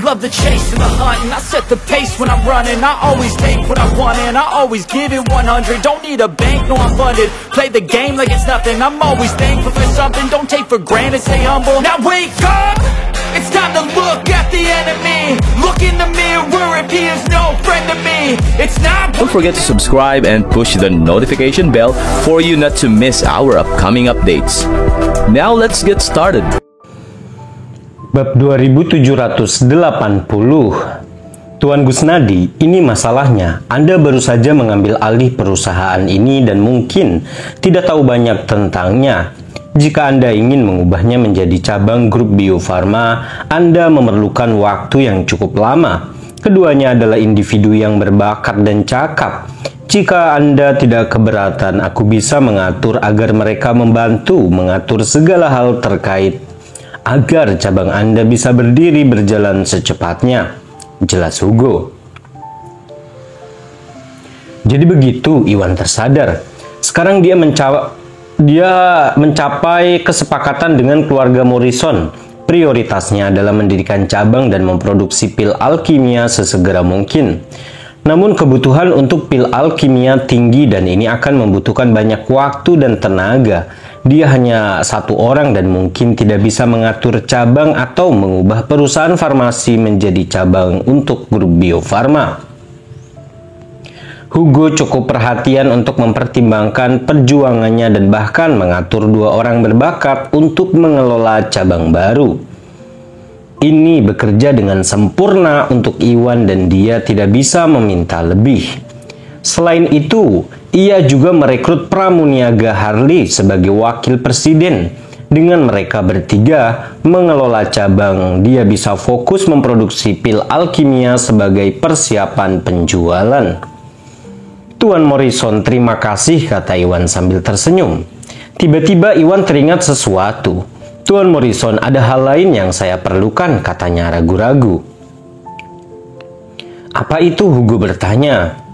Love the chase and the hunt, and I set the pace when I'm running. I always take what I want and I always give it 100. Don't need a bank, no I'm funded. Play the game like it's nothing. I'm always thankful for something. Don't take for granted, stay humble. Now wake up, it's time to look at the enemy. Look in the mirror if he is no friend to me. It's not. Don't forget to subscribe and push the notification bell for you not to miss our upcoming updates. Now let's get started. Bab 2780. Tuan Gusnadi, ini masalahnya. Anda baru saja mengambil alih perusahaan ini dan mungkin tidak tahu banyak tentangnya. Jika Anda ingin mengubahnya menjadi cabang grup Bio Farma, Anda memerlukan waktu yang cukup lama. Keduanya adalah individu yang berbakat dan cakap. Jika Anda tidak keberatan, aku bisa mengatur agar mereka membantu mengatur segala hal terkait agar cabang Anda bisa berdiri berjalan secepatnya, jelas Hugo. Jadi begitu, Iwan tersadar. Sekarang dia mencapai kesepakatan dengan keluarga Morrison. Prioritasnya adalah mendirikan cabang dan memproduksi pil alkimia sesegera mungkin. Namun kebutuhan untuk pil alkimia tinggi dan ini akan membutuhkan banyak waktu dan tenaga. Dia hanya satu orang dan mungkin tidak bisa mengatur cabang atau mengubah perusahaan farmasi menjadi cabang untuk grup Bio Farma. Hugo cukup perhatian untuk mempertimbangkan perjuangannya dan bahkan mengatur dua orang berbakat untuk mengelola cabang baru. Ini bekerja dengan sempurna untuk Iwan dan dia tidak bisa meminta lebih. Selain itu, ia juga merekrut pramuniaga Harley sebagai wakil presiden. Dengan mereka bertiga mengelola cabang, dia bisa fokus memproduksi pil alkimia sebagai persiapan penjualan. Tuan Morrison, terima kasih, kata Iwan sambil tersenyum. Tiba-tiba Iwan teringat sesuatu. Tuan Morrison, ada hal lain yang saya perlukan, katanya ragu-ragu. Apa itu? Hugo bertanya.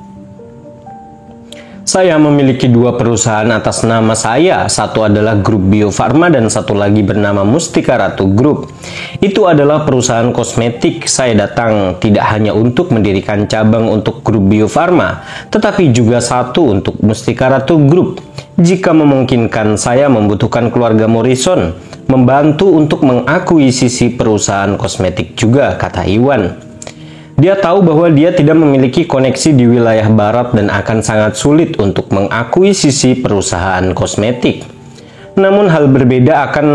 Saya memiliki dua perusahaan atas nama saya. Satu adalah grup Bio Farma dan satu lagi bernama Mustika Ratu Group. Itu adalah perusahaan kosmetik. Saya datang tidak hanya untuk mendirikan cabang untuk grup Bio Farma, tetapi juga satu untuk Mustika Ratu Group. Jika memungkinkan, saya membutuhkan keluarga Morrison membantu untuk mengakuisisi perusahaan kosmetik juga, kata Iwan. Dia tahu bahwa dia tidak memiliki koneksi di wilayah barat dan akan sangat sulit untuk mengakuisisi perusahaan kosmetik. Namun hal berbeda akan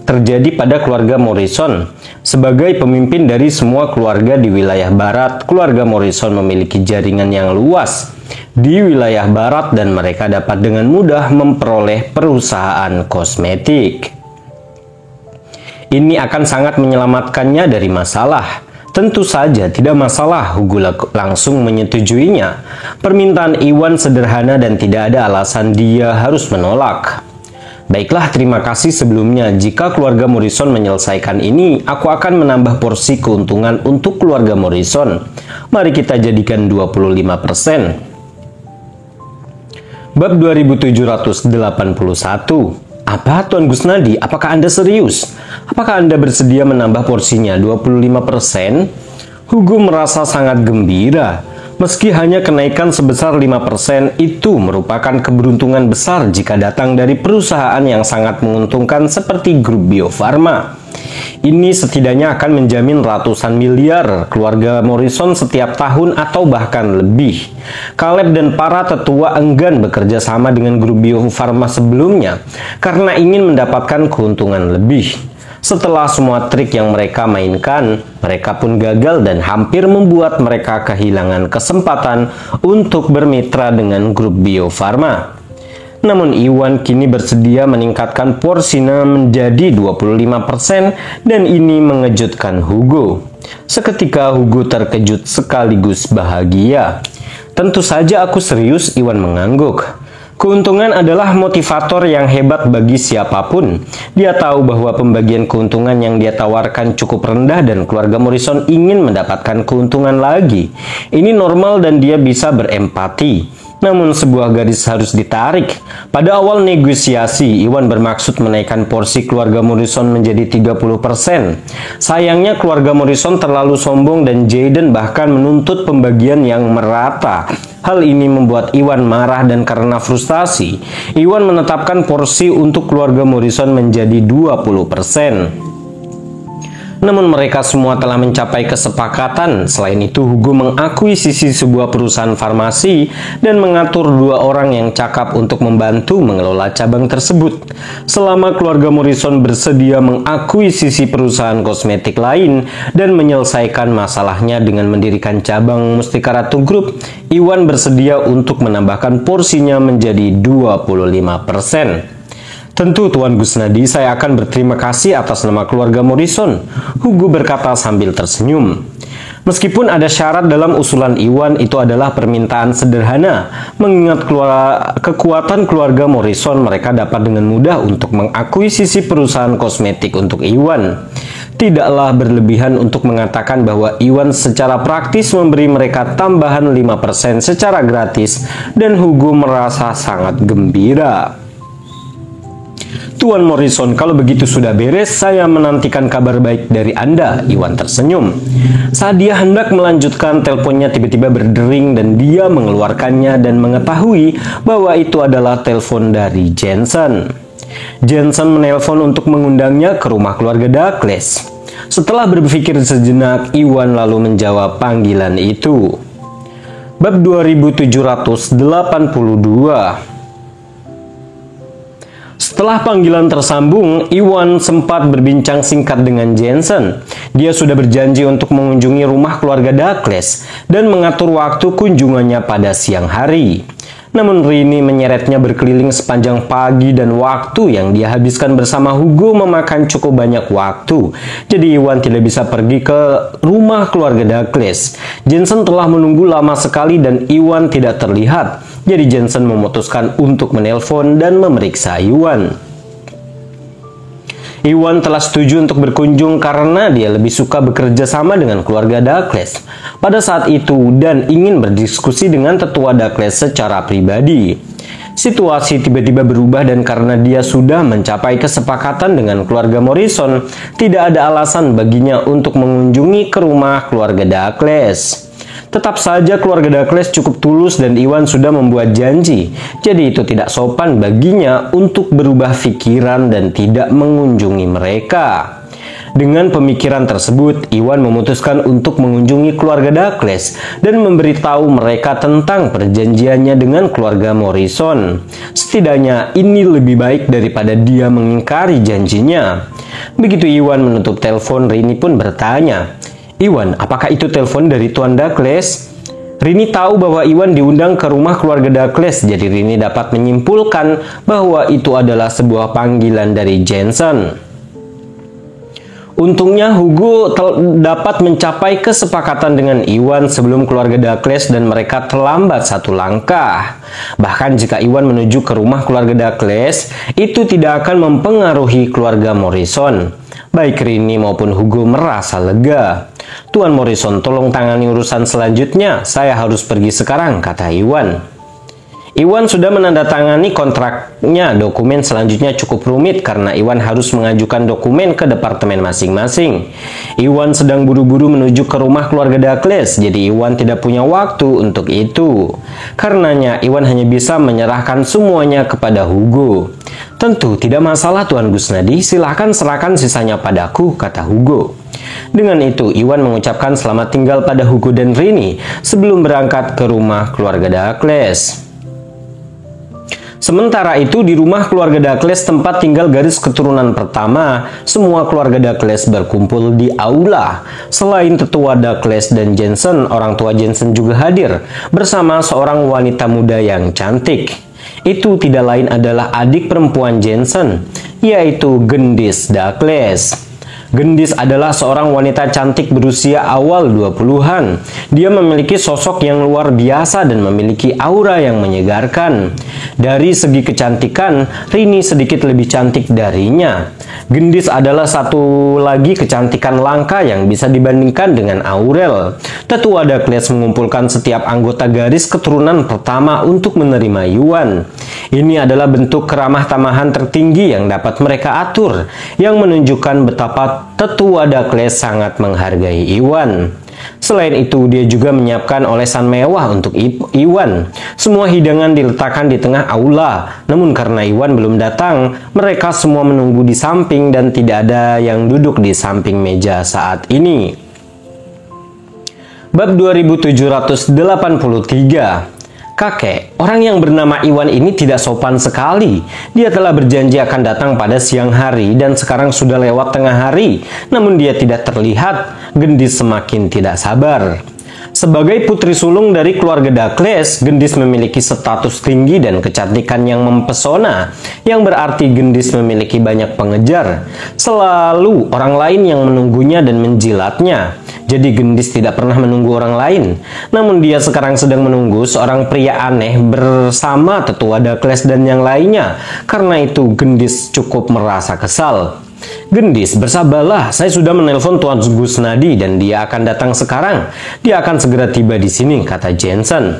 terjadi pada keluarga Morrison. Sebagai pemimpin dari semua keluarga di wilayah barat, keluarga Morrison memiliki jaringan yang luas di wilayah barat dan mereka dapat dengan mudah memperoleh perusahaan kosmetik. Ini akan sangat menyelamatkannya dari masalah. Tentu saja tidak masalah, Hugo langsung menyetujuinya. Permintaan Iwan sederhana dan tidak ada alasan dia harus menolak. Baiklah, terima kasih sebelumnya. Jika keluarga Morrison menyelesaikan ini, aku akan menambah porsi keuntungan untuk keluarga Morrison. Mari kita jadikan 25%. Bab 2781. Apa, Tuan Gusnadi? Apakah Anda serius? Apakah Anda bersedia menambah porsinya 25%? Hugo merasa sangat gembira. Meski hanya kenaikan sebesar 5%, itu merupakan keberuntungan besar jika datang dari perusahaan yang sangat menguntungkan seperti grup Bio Farma. Ini setidaknya akan menjamin ratusan miliar keluarga Morrison setiap tahun atau bahkan lebih. Caleb dan para tetua enggan bekerja sama dengan grup Bio Farma sebelumnya karena ingin mendapatkan keuntungan lebih. Setelah semua trik yang mereka mainkan, mereka pun gagal dan hampir membuat mereka kehilangan kesempatan untuk bermitra dengan grup Bio Farma. Namun Iwan kini bersedia meningkatkan porsinya menjadi 25% dan ini mengejutkan Hugo. Seketika Hugo terkejut sekaligus bahagia. Tentu saja aku serius, Iwan mengangguk. Keuntungan adalah motivator yang hebat bagi siapapun. Dia tahu bahwa pembagian keuntungan yang dia tawarkan cukup rendah dan keluarga Morrison ingin mendapatkan keuntungan lagi. Ini normal dan dia bisa berempati. Namun sebuah garis harus ditarik. Pada awal negosiasi, Iwan bermaksud menaikkan porsi keluarga Morrison menjadi 30%. Sayangnya keluarga Morrison terlalu sombong dan Jayden bahkan menuntut pembagian yang merata. Hal ini membuat Iwan marah dan karena frustasi, Iwan menetapkan porsi untuk keluarga Morrison menjadi 20%. Namun mereka semua telah mencapai kesepakatan. Selain itu, Hugo mengakuisisi sebuah perusahaan farmasi dan mengatur 2 orang yang cakap untuk membantu mengelola cabang tersebut. Selama keluarga Morrison bersedia mengakuisisi perusahaan kosmetik lain dan menyelesaikan masalahnya dengan mendirikan cabang Mustika Ratu Group, Iwan bersedia untuk menambahkan porsinya menjadi 25%. Tentu Tuan Gusnadi, saya akan berterima kasih atas nama keluarga Morrison, Hugo berkata sambil tersenyum. Meskipun ada syarat dalam usulan Iwan, itu adalah permintaan sederhana. Mengingat kekuatan keluarga Morrison, mereka dapat dengan mudah untuk mengakuisisi perusahaan kosmetik untuk Iwan. Tidaklah berlebihan untuk mengatakan bahwa Iwan secara praktis memberi mereka tambahan 5% secara gratis dan Hugo merasa sangat gembira. Tuan Morrison, kalau begitu sudah beres, saya menantikan kabar baik dari Anda, Iwan tersenyum. Saat dia hendak melanjutkan, teleponnya tiba-tiba berdering dan dia mengeluarkannya dan mengetahui bahwa itu adalah telepon dari Jensen. Jensen menelpon untuk mengundangnya ke rumah keluarga Douglas. Setelah berpikir sejenak, Iwan lalu menjawab panggilan itu. Bab 2782. Setelah panggilan tersambung, Iwan sempat berbincang singkat dengan Jensen. Dia sudah berjanji untuk mengunjungi rumah keluarga Douglas dan mengatur waktu kunjungannya pada siang hari. Namun Rini menyeretnya berkeliling sepanjang pagi dan waktu yang dia habiskan bersama Hugo memakan cukup banyak waktu. Jadi Iwan tidak bisa pergi ke rumah keluarga Douglas. Jensen telah menunggu lama sekali dan Iwan tidak terlihat. Jadi Jensen memutuskan untuk menelpon dan memeriksa Iwan. Iwan telah setuju untuk berkunjung karena dia lebih suka bekerja sama dengan keluarga Douglas pada saat itu dan ingin berdiskusi dengan tetua Douglas secara pribadi. Situasi tiba-tiba berubah dan karena dia sudah mencapai kesepakatan dengan keluarga Morrison, tidak ada alasan baginya untuk mengunjungi ke rumah keluarga Douglas. Tetap saja keluarga Douglas cukup tulus dan Iwan sudah membuat janji. Jadi itu tidak sopan baginya untuk berubah pikiran dan tidak mengunjungi mereka. Dengan pemikiran tersebut, Iwan memutuskan untuk mengunjungi keluarga Douglas dan memberitahu mereka tentang perjanjiannya dengan keluarga Morrison. Setidaknya ini lebih baik daripada dia mengingkari janjinya. Begitu Iwan menutup telepon, Rini pun bertanya, "Iwan, apakah itu telepon dari Tuan Douglas?" Rini tahu bahwa Iwan diundang ke rumah keluarga Douglas, jadi Rini dapat menyimpulkan bahwa itu adalah sebuah panggilan dari Jensen. Untungnya Hugo dapat mencapai kesepakatan dengan Iwan sebelum keluarga Douglas dan mereka terlambat 1 langkah. Bahkan jika Iwan menuju ke rumah keluarga Douglas, itu tidak akan mempengaruhi keluarga Morrison. Baik Rini maupun Hugo merasa lega. "Tuan Morrison, tolong tangani urusan selanjutnya. Saya harus pergi sekarang," kata Iwan. Iwan sudah menandatangani kontraknya. Dokumen selanjutnya cukup rumit karena Iwan harus mengajukan dokumen ke departemen masing-masing. Iwan sedang buru-buru menuju ke rumah keluarga Douglas, jadi Iwan tidak punya waktu untuk itu. Karenanya Iwan hanya bisa menyerahkan semuanya kepada Hugo. "Tentu tidak masalah Tuan Gusnadi, silahkan serahkan sisanya padaku," kata Hugo. Dengan itu, Iwan mengucapkan selamat tinggal pada Hugo dan Rini sebelum berangkat ke rumah keluarga Douglas. Sementara itu, di rumah keluarga Douglas, tempat tinggal garis keturunan pertama, semua keluarga Douglas berkumpul di aula. Selain tetua Douglas dan Jensen, orang tua Jensen juga hadir bersama seorang wanita muda yang cantik. Itu tidak lain adalah adik perempuan Jensen, yaitu Gendis Douglas. Gendis adalah seorang wanita cantik berusia awal 20-an. Dia memiliki sosok yang luar biasa dan memiliki aura yang menyegarkan. Dari segi kecantikan, Rini sedikit lebih cantik darinya. Gendis adalah satu lagi kecantikan langka yang bisa dibandingkan dengan Aurel. Tetua Dakles mengumpulkan setiap anggota garis keturunan pertama untuk menerima Yuan. Ini adalah bentuk keramah tamahan tertinggi yang dapat mereka atur, yang menunjukkan betapa Tetua Dakles sangat menghargai Iwan. Selain itu, dia juga menyiapkan olesan mewah untuk Iwan. Semua hidangan diletakkan di tengah aula. Namun karena Iwan belum datang, mereka semua menunggu di samping dan tidak ada yang duduk di samping meja saat ini. Bab 2783. Kakek, orang yang bernama Iwan ini tidak sopan sekali. Dia telah berjanji akan datang pada siang hari dan sekarang sudah lewat tengah hari. Namun dia tidak terlihat. Gendis semakin tidak sabar. Sebagai putri sulung dari keluarga Dakles, Gendis memiliki status tinggi dan kecantikan yang mempesona, yang berarti Gendis memiliki banyak pengejar. Selalu orang lain yang menunggunya dan menjilatnya. Jadi Gendis tidak pernah menunggu orang lain. Namun dia sekarang sedang menunggu seorang pria aneh bersama Tetua Dakles dan yang lainnya. Karena itu Gendis cukup merasa kesal. Gendis, bersabarlah, saya sudah menelpon Tuan Gusnadi dan dia akan datang sekarang. Dia akan segera tiba di sini, kata Jensen.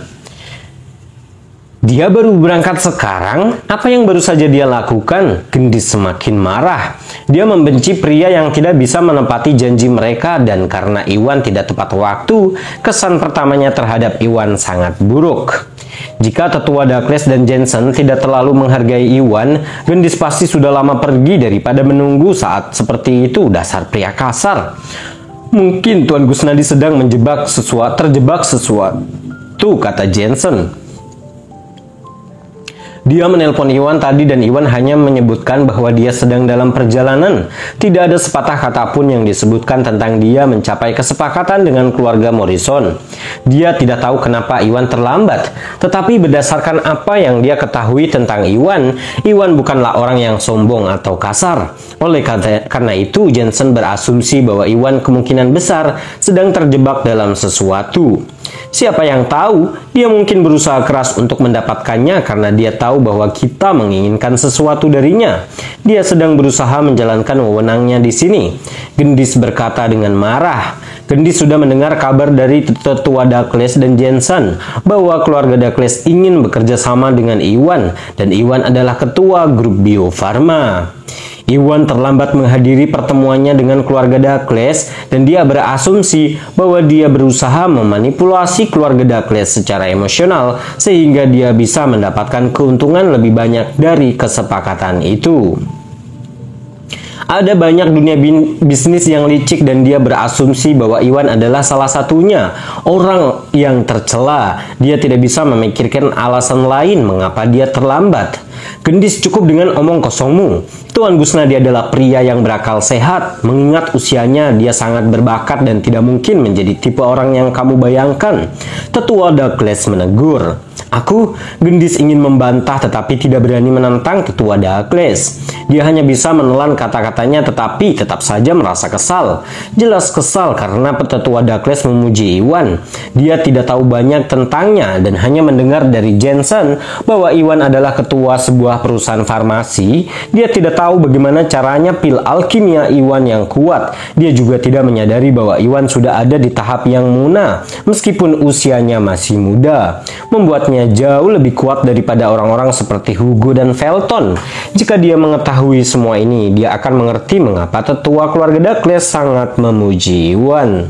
Dia baru berangkat sekarang? Apa yang baru saja dia lakukan? Gendis semakin marah. Dia membenci pria yang tidak bisa menepati janji mereka dan karena Iwan tidak tepat waktu, kesan pertamanya terhadap Iwan sangat buruk. Jika Tetua Dakles dan Jensen tidak terlalu menghargai Iwan, Gendis pasti sudah lama pergi daripada menunggu saat seperti itu. Dasar pria kasar. Mungkin Tuan Gusnadi sedang terjebak sesuatu, kata Jensen. Dia menelpon Iwan tadi dan Iwan hanya menyebutkan bahwa dia sedang dalam perjalanan. Tidak ada sepatah kata pun yang disebutkan tentang dia mencapai kesepakatan dengan keluarga Morrison. Dia tidak tahu kenapa Iwan terlambat. Tetapi berdasarkan apa yang dia ketahui tentang Iwan, Iwan bukanlah orang yang sombong atau kasar. Oleh karena itu, Jensen berasumsi bahwa Iwan kemungkinan besar sedang terjebak dalam sesuatu. Siapa yang tahu, dia mungkin berusaha keras untuk mendapatkannya karena dia tahu bahwa kita menginginkan sesuatu darinya. Dia sedang berusaha menjalankan wewenangnya di sini. Gendis berkata dengan marah. Gendis sudah mendengar kabar dari Tetua Dakles dan Jensen bahwa keluarga Dakles ingin bekerja sama dengan Iwan dan Iwan adalah ketua grup Bio Farma. Iwan terlambat menghadiri pertemuannya dengan keluarga Dakles dan dia berasumsi bahwa dia berusaha memanipulasi keluarga Dakles secara emosional sehingga dia bisa mendapatkan keuntungan lebih banyak dari kesepakatan itu. Ada banyak dunia bisnis yang licik dan dia berasumsi bahwa Iwan adalah salah satunya. Orang yang tercela. Dia tidak bisa memikirkan alasan lain mengapa dia terlambat. Gendis, cukup dengan omong kosongmu. Tuan Gusnadi adalah pria yang berakal sehat. Mengingat usianya, dia sangat berbakat dan tidak mungkin menjadi tipe orang yang kamu bayangkan. Tetua Dakles menegur. Aku, Gendis ingin membantah tetapi tidak berani menentang Tetua Dakles. Dia hanya bisa menelan kata-katanya tetapi tetap saja merasa kesal. Jelas kesal karena Tetua Dakles memuji Iwan. Dia tidak tahu banyak tentangnya dan hanya mendengar dari Jensen bahwa Iwan adalah ketua sebuah perusahaan farmasi. Dia tidak tahu bagaimana caranya pil alkimia Iwan yang kuat. Dia juga tidak menyadari bahwa Iwan sudah ada di tahap yang muna meskipun usianya masih muda. Membuatnya jauh lebih kuat daripada orang-orang seperti Hugo dan Felton. Jika dia mengetahui semua ini, dia akan mengerti mengapa tetua keluarga Dakles sangat memuji Iwan.